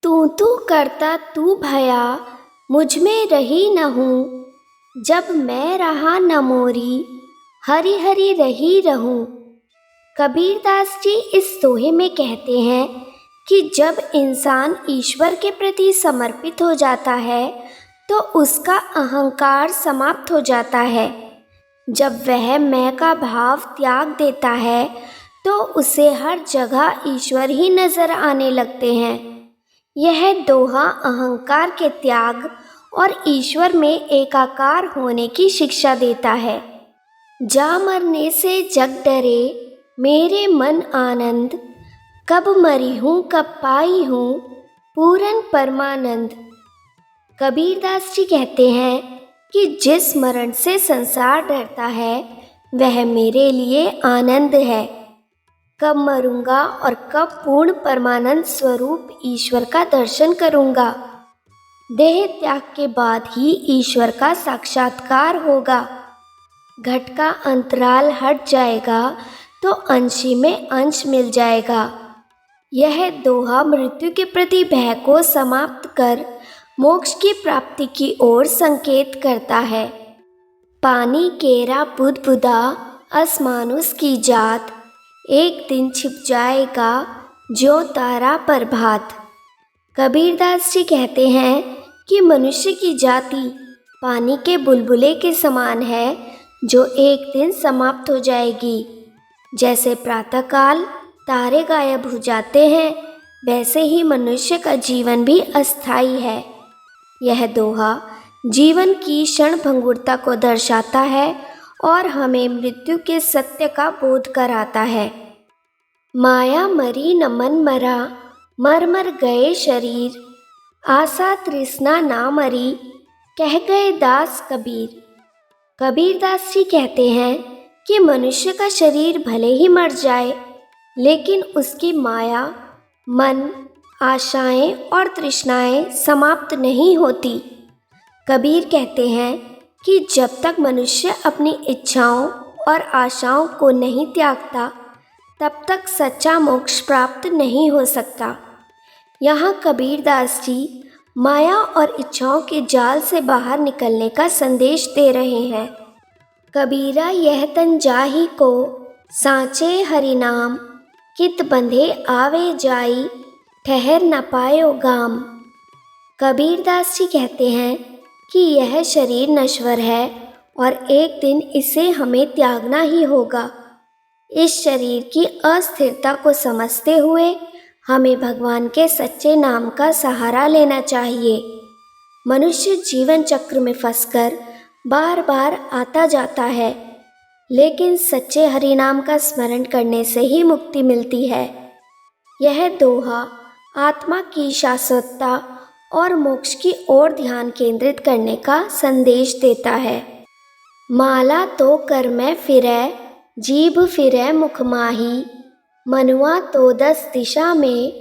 तू करता तू भया, मुझ में रही न हूँ। जब मैं रहा न मोरी, हरि हरि रही रहूँ। कबीरदास जी इस दोहे में कहते हैं कि जब इंसान ईश्वर के प्रति समर्पित हो जाता है तो उसका अहंकार समाप्त हो जाता है। जब वह मैं का भाव त्याग देता है तो उसे हर जगह ईश्वर ही नजर आने लगते हैं। यह दोहा अहंकार के त्याग और ईश्वर में एकाकार होने की शिक्षा देता है। जा मरने से जग डरे, मेरे मन आनंद। कब मरी हूँ कब पाई हूँ, पूरन परमानंद। कबीरदास जी कहते हैं कि जिस मरण से संसार डरता है वह मेरे लिए आनंद है। कब मरूंगा और कब पूर्ण परमानंद स्वरूप ईश्वर का दर्शन करूंगा। देह त्याग के बाद ही ईश्वर का साक्षात्कार होगा। घट का अंतराल हट जाएगा तो अंशी में अंश मिल जाएगा। यह दोहा मृत्यु के प्रति भय को समाप्त कर मोक्ष की प्राप्ति की ओर संकेत करता है। पानी केरा बुदबुदा, असमानुस की जात। एक दिन छिप जाएगा ज्यों तारा प्रभात। कबीरदास जी कहते हैं कि मनुष्य की जाति पानी के बुलबुले के समान है जो एक दिन समाप्त हो जाएगी। जैसे प्रातःकाल तारे गायब हो जाते हैं वैसे ही मनुष्य का जीवन भी अस्थायी है। यह दोहा जीवन की क्षणभंगुरता को दर्शाता है और हमें मृत्यु के सत्य का बोध कराता है। माया मरी न मन मरा, मर मर गए शरीर। आशा तृष्णा ना मरी, कह गए दास कबीर। कबीरदास जी कहते हैं कि मनुष्य का शरीर भले ही मर जाए लेकिन उसकी माया, मन, आशाएं और तृष्णाएं समाप्त नहीं होती। कबीर कहते हैं कि जब तक मनुष्य अपनी इच्छाओं और आशाओं को नहीं त्यागता तब तक सच्चा मोक्ष प्राप्त नहीं हो सकता। यहाँ कबीरदास जी माया और इच्छाओं के जाल से बाहर निकलने का संदेश दे रहे हैं। कबीरा यह तन जाहि को, साँचे हरि नाम। कित बंधे आवे जाई, ठहर न पायो गाम। कबीरदास जी कहते हैं कि यह शरीर नश्वर है और एक दिन इसे हमें त्यागना ही होगा। इस शरीर की अस्थिरता को समझते हुए हमें भगवान के सच्चे नाम का सहारा लेना चाहिए। मनुष्य जीवन चक्र में फंसकर बार बार आता जाता है लेकिन सच्चे हरि नाम का स्मरण करने से ही मुक्ति मिलती है। यह दोहा आत्मा की शाश्वतता और मोक्ष की ओर ध्यान केंद्रित करने का संदेश देता है। माला तो कर में फिरै, जीभ फिरै मुख माही। मनुआ तो 10 दिशा में,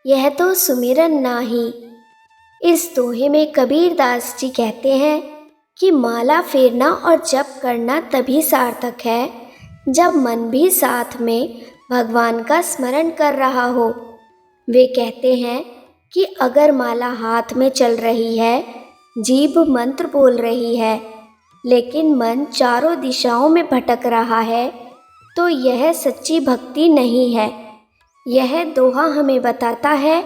यह तो सुमिरन नाही। इस दोहे में कबीरदास जी कहते हैं कि माला फेरना और जप करना तभी सार्थक है जब मन भी साथ में भगवान का स्मरण कर रहा हो। वे कहते हैं कि अगर माला हाथ में चल रही है, जीभ मंत्र बोल रही है लेकिन मन चारों दिशाओं में भटक रहा है तो यह सच्ची भक्ति नहीं है। यह दोहा हमें बताता है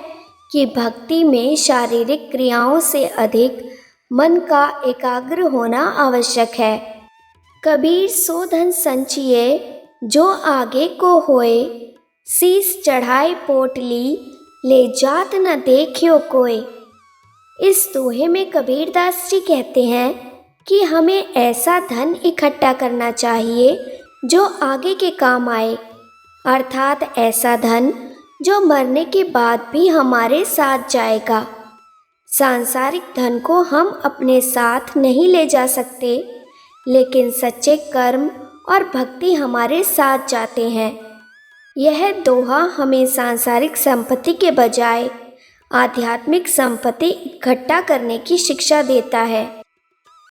कि भक्ति में शारीरिक क्रियाओं से अधिक मन का एकाग्र होना आवश्यक है। कबीर सो धन संचिए, जो आगे को होए। शीस चढ़ाए पोटली, ले जात न देखियो कोय। इस दोहे में कबीरदास जी कहते हैं कि हमें ऐसा धन इकट्ठा करना चाहिए जो आगे के काम आए, अर्थात ऐसा धन जो मरने के बाद भी हमारे साथ जाएगा। सांसारिक धन को हम अपने साथ नहीं ले जा सकते लेकिन सच्चे कर्म और भक्ति हमारे साथ जाते हैं। यह दोहा हमें सांसारिक संपत्ति के बजाय आध्यात्मिक संपत्ति इकट्ठा करने की शिक्षा देता है।